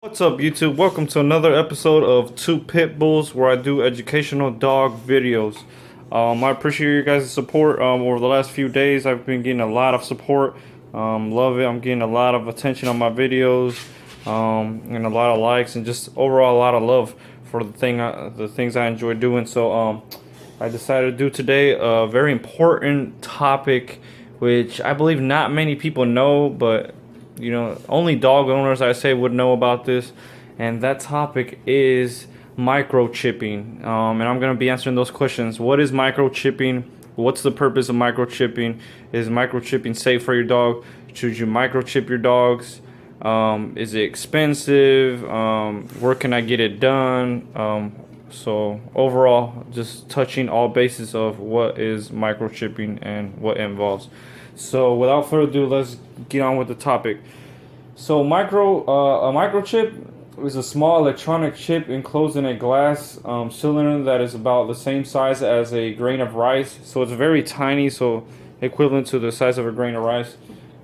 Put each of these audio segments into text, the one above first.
What's up, YouTube? Welcome to another episode of Two Pitbulls, where I do educational dog videos. I appreciate your guys' support. Over the last few days, I've been getting a lot of support. Love it. I'm getting a lot of attention on my videos, and a lot of likes, and just overall a lot of love for the things I enjoy doing. So, I decided to do today a very important topic, which I believe not many people know, but only dog owners, I say, would know about this, and that topic is microchipping. And I'm going to be answering those questions. What is microchipping? What's the purpose of microchipping? Is microchipping safe for your dog? Should you microchip your dogs? Is it expensive? Where can I get it done? So overall, just touching all bases of what is microchipping and what it involves. So without further ado, let's get on with the topic. So a microchip is a small electronic chip enclosed in a glass cylinder that is about the same size as a grain of rice. So it's very tiny, so equivalent to the size of a grain of rice.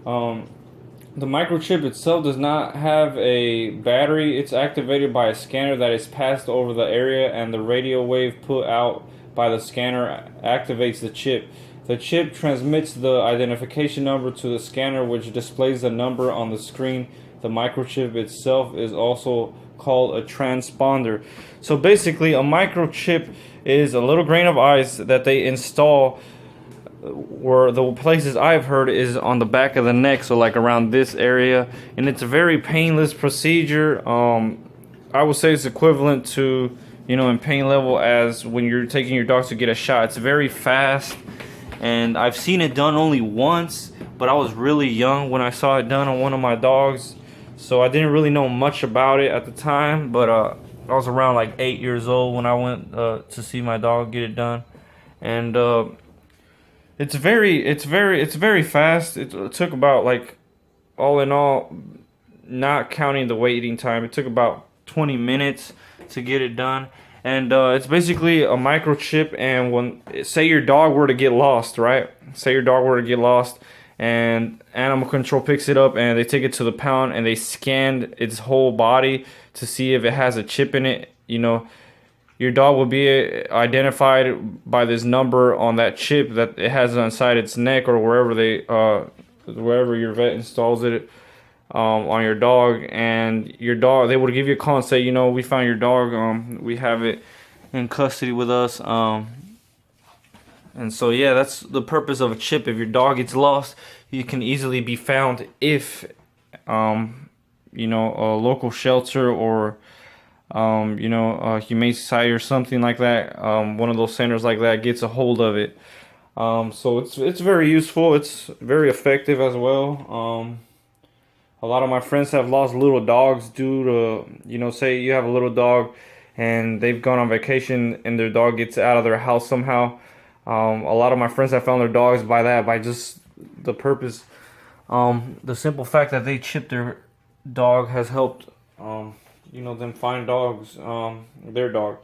The microchip itself does not have a battery. It's activated by a scanner that is passed over the area, and the radio wave put out by the scanner activates the chip. The chip transmits the identification number to the scanner, which displays the number on the screen. The microchip itself is also called a transponder. So basically, a microchip is a little grain of ice that they install, where the places I've heard is on the back of the neck, so like around this area, and it's a very painless procedure. I would say it's equivalent to, in pain level as when you're taking your dog to get a shot. It's very fast, and I've seen it done only once, but I was really young when I saw it done on one of my dogs, so I didn't really know much about it at the time. But I was around like 8 years old when I went to see my dog get it done, and it's very fast. It took about, like, all in all, not counting the waiting time, it took about 20 minutes to get it done. And it's basically a microchip. And say your dog were to get lost, right? Say your dog were to get lost, and animal control picks it up and they take it to the pound and they scan its whole body to see if it has a chip in it. Your dog will be identified by this number on that chip that it has inside its neck, or wherever your vet installs it on your dog. And your dog, they would give you a call and say, we found your dog. We have it in custody with us. And so, yeah, that's the purpose of a chip. If your dog gets lost, you can easily be found if, a local shelter or a humane society or something like that, one of those centers like that gets a hold of it. So it's very useful. It's very effective as well. A lot of my friends have lost little dogs due to, say you have a little dog and they've gone on vacation and their dog gets out of their house somehow. A lot of my friends have found their dogs by just the purpose. The simple fact that they chipped their dog has helped, them find their dog.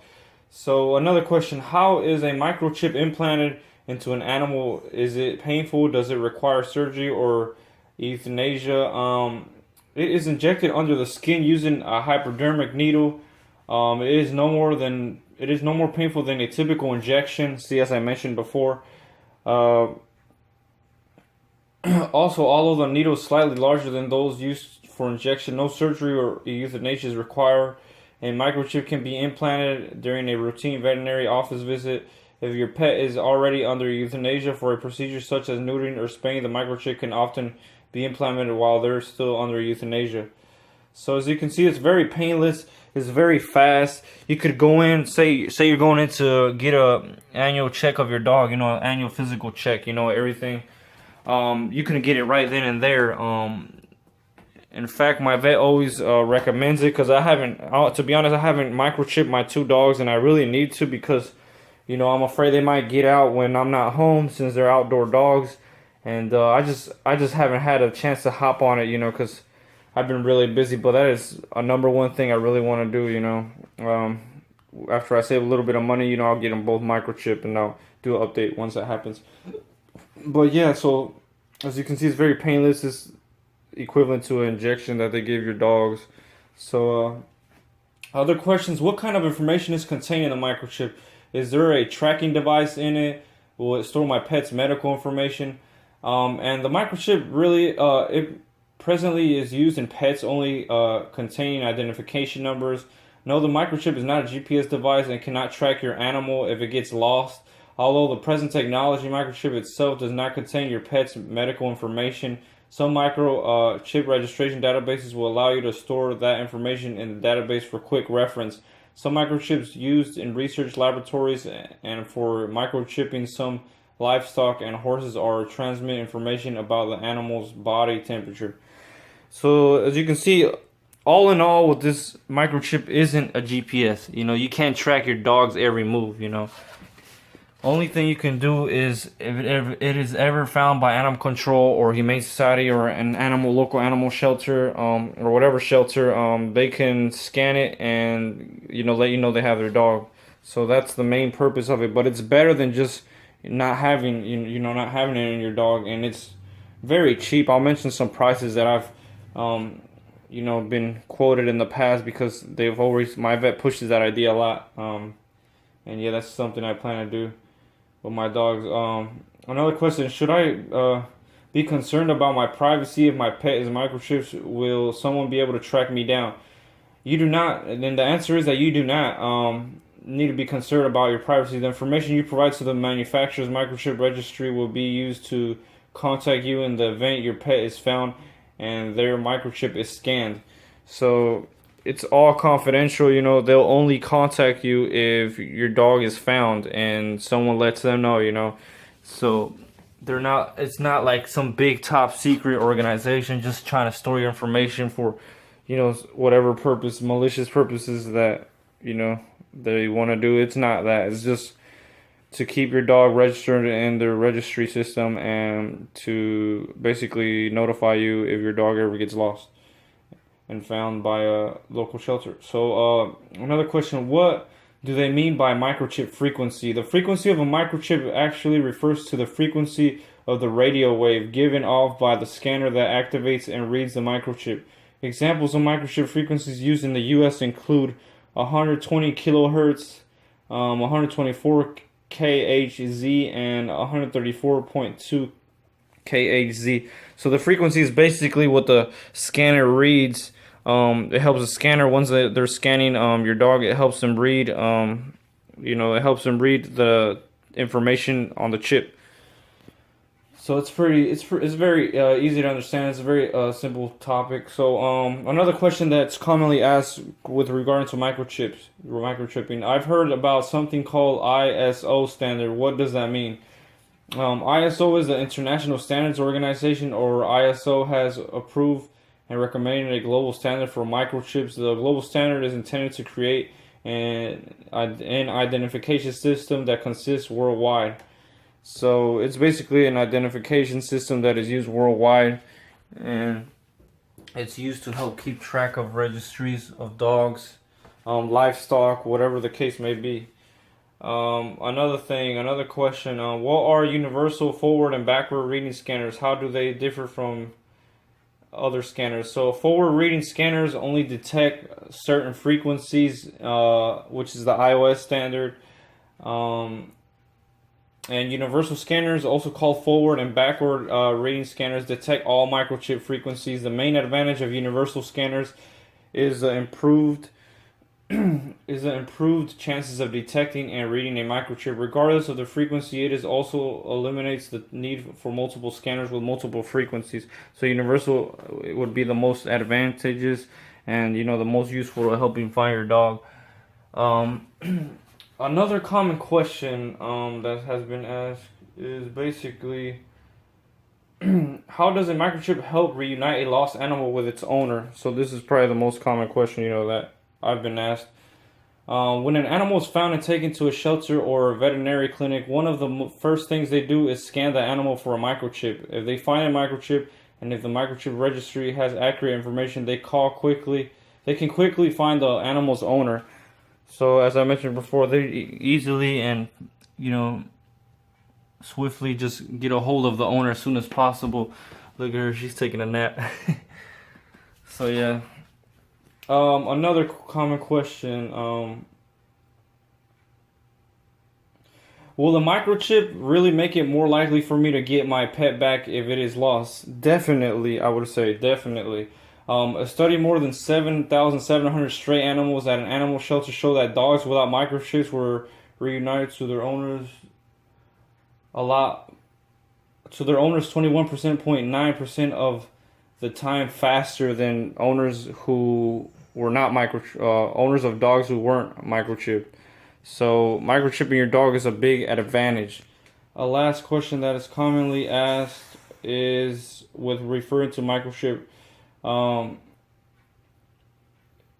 So another question: how is a microchip implanted into an animal? Is it painful? Does it require surgery or euthanasia? It is injected under the skin using a hypodermic needle. It is no more painful than a typical injection. See, as I mentioned before. Also, although the needle is slightly larger than those used for injection, no surgery or euthanasia is required. A microchip can be implanted during a routine veterinary office visit. If your pet is already under euthanasia for a procedure such as neutering or spaying, the microchip can often be implemented while they're still under euthanasia. So as you can see, it's very painless. It's very fast. You could go in, say you're going in to get a annual check of your dog, an annual physical check, everything. You can get it right then and there. In fact, my vet always recommends it, because to be honest, I haven't microchipped my two dogs, and I really need to, because I'm afraid they might get out when I'm not home, since they're outdoor dogs. And I just haven't had a chance to hop on it, because I've been really busy. But that is a number one thing I really want to do. After I save a little bit of money, I'll get them both microchipped, and I'll do an update once that happens. But yeah, so as you can see, it's very painless. It's equivalent to an injection that they give your dogs. So, other questions: what kind of information is contained in the microchip? Is there a tracking device in it? Will it store my pet's medical information? And the microchip really, it presently is used in pets only containing identification numbers. No, the microchip is not a GPS device and cannot track your animal if it gets lost. Although the present technology microchip itself does not contain your pet's medical information, some microchip registration databases will allow you to store that information in the database for quick reference. Some microchips used in research laboratories and for microchipping some livestock and horses are transmit information about the animal's body temperature. So as you can see, all in all, with this microchip isn't a GPS. You know, you can't track your dog's every move. You know, only thing you can do is if it is ever found by animal control or humane society or an local animal shelter, or whatever shelter, they can scan it and let you know they have their dog. So that's the main purpose of it. But it's better than just not having not having it in your dog, and it's very cheap. I'll mention some prices that I've been quoted in the past because my vet pushes that idea a lot. And yeah, that's something I plan to do with my dogs. Another question: should I be concerned about my privacy if my pet is microchipped? Will someone be able to track me down? You do not. And then the answer is that you do not need to be concerned about your privacy. The information you provide to the manufacturer's microchip registry will be used to contact you in the event your pet is found and their microchip is scanned. So it's all confidential. They'll only contact you if your dog is found and someone lets them know. So it's not like some big top secret organization just trying to store your information for whatever purpose, malicious purposes that they want to do. It's not that. It's just to keep your dog registered in their registry system and to basically notify you if your dog ever gets lost and found by a local shelter. So another question: what do they mean by microchip frequency? The frequency of a microchip actually refers to the frequency of the radio wave given off by the scanner that activates and reads the microchip. Examples of microchip frequencies used in the U.S. include 120 kilohertz, 124 kHz, and 134.2 kHz. So the frequency is basically what the scanner reads. It helps the scanner once they're scanning your dog. It helps them read. It helps them read the information on the chip. So it's very easy to understand. It's a very simple topic. So another question that's commonly asked with regard to microchipping, I've heard about something called ISO standard. What does that mean? ISO is the International Standards Organization, or ISO has approved and recommended a global standard for microchips. The global standard is intended to create an identification system that consists worldwide. So it's basically an identification system that is used worldwide, and it's used to help keep track of registries of dogs, livestock, whatever the case may be. Another question, what are universal forward and backward reading scanners? How do they differ from other scanners? So forward reading scanners only detect certain frequencies, which is the iOS standard. And universal scanners, also called forward and backward reading scanners, detect all microchip frequencies. The main advantage of universal scanners is the improved chances of detecting and reading a microchip regardless of the frequency. It is also eliminates the need for multiple scanners with multiple frequencies. So universal would be the most advantageous and the most useful to helping find your dog. Another common question that has been asked is basically how does a microchip help reunite a lost animal with its owner? So this is probably the most common question that I've been asked. When an animal is found and taken to a shelter or a veterinary clinic, one of the first things they do is scan the animal for a microchip. If they find a microchip and if the microchip registry has accurate information, they can quickly find the animal's owner. So as I mentioned before, they easily and swiftly just get a hold of the owner as soon as possible. Look at her, she's taking a nap. So yeah. Another common question. Will the microchip really make it more likely for me to get my pet back if it is lost? Definitely, I would say definitely. A study more than 7,700 stray animals at an animal shelter showed that dogs without microchips were reunited to their owners a lot to their owners 21.9% of the time faster than owners who were not owners of dogs who weren't microchipped. So microchipping your dog is a big advantage. A last question that is commonly asked is with referring to microchip,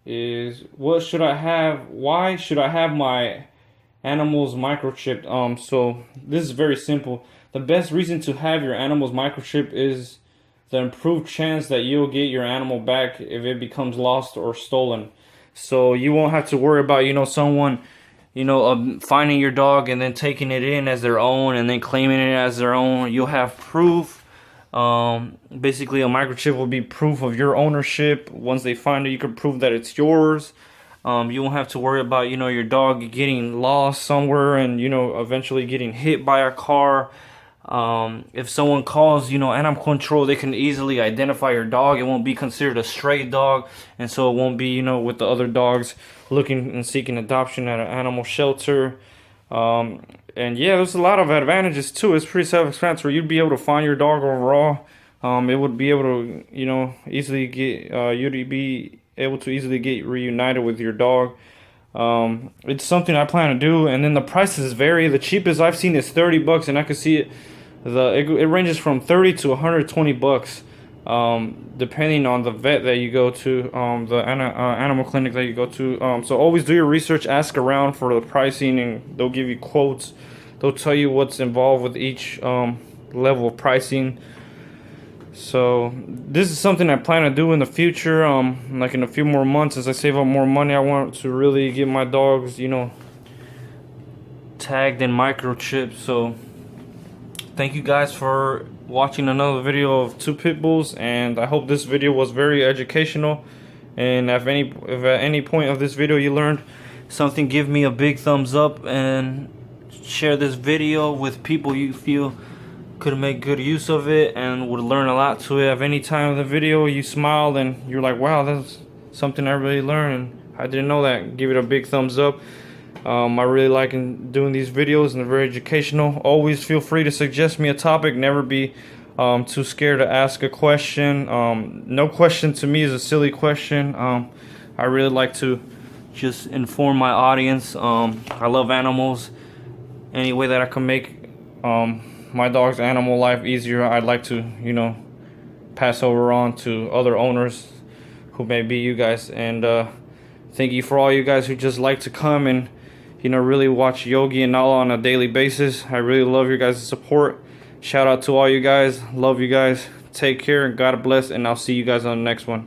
is what should I have? Why should I have my animals microchipped? So this is very simple. The best reason to have your animals microchipped is the improved chance that you'll get your animal back if it becomes lost or stolen. So you won't have to worry about, someone, finding your dog and then taking it in as their own and then claiming it as their own. You'll have proof. Basically, a microchip will be proof of your ownership. Once they find it, you can prove that it's yours. You won't have to worry about, your dog getting lost somewhere and, eventually getting hit by a car. If someone calls, animal control, they can easily identify your dog. It won't be considered a stray dog, and so it won't be, with the other dogs looking and seeking adoption at an animal shelter. And yeah, there's a lot of advantages too. It's pretty self-explanatory. You'd be able to find your dog overall. It would be able to, easily get, you'd be able to easily get reunited with your dog. It's something I plan to do, and then the prices vary. The cheapest I've seen is $30, and I can see it. It ranges from $30 to $120, depending on the vet that you go to, the animal clinic that you go to. So always do your research, ask around for the pricing, and they'll give you quotes. They'll tell you what's involved with each level of pricing. So this is something I plan to do in the future. Like in a few more months, as I save up more money, I want to really get my dogs, tagged and microchipped. So thank you guys for watching another video of Two Pitbulls, and I hope this video was very educational. And if at any point of this video you learned something, give me a big thumbs up and share this video with people you feel could make good use of it and would learn a lot to it. If any time of the video you smiled and you're like, wow, that's something I really learned and I didn't know that, give it a big thumbs up. I really like doing these videos, and they're very educational. Always feel free to suggest me a topic. Never be too scared to ask a question. No question to me is a silly question. I really like to just inform my audience. I love animals. Any way that I can make my dog's animal life easier, I'd like to, pass over on to other owners who may be you guys. And thank you for all you guys who just like to come and, really watch Yogi and Nala on a daily basis. I really love your guys' support. Shout out to all you guys. Love you guys. Take care and God bless. And I'll see you guys on the next one.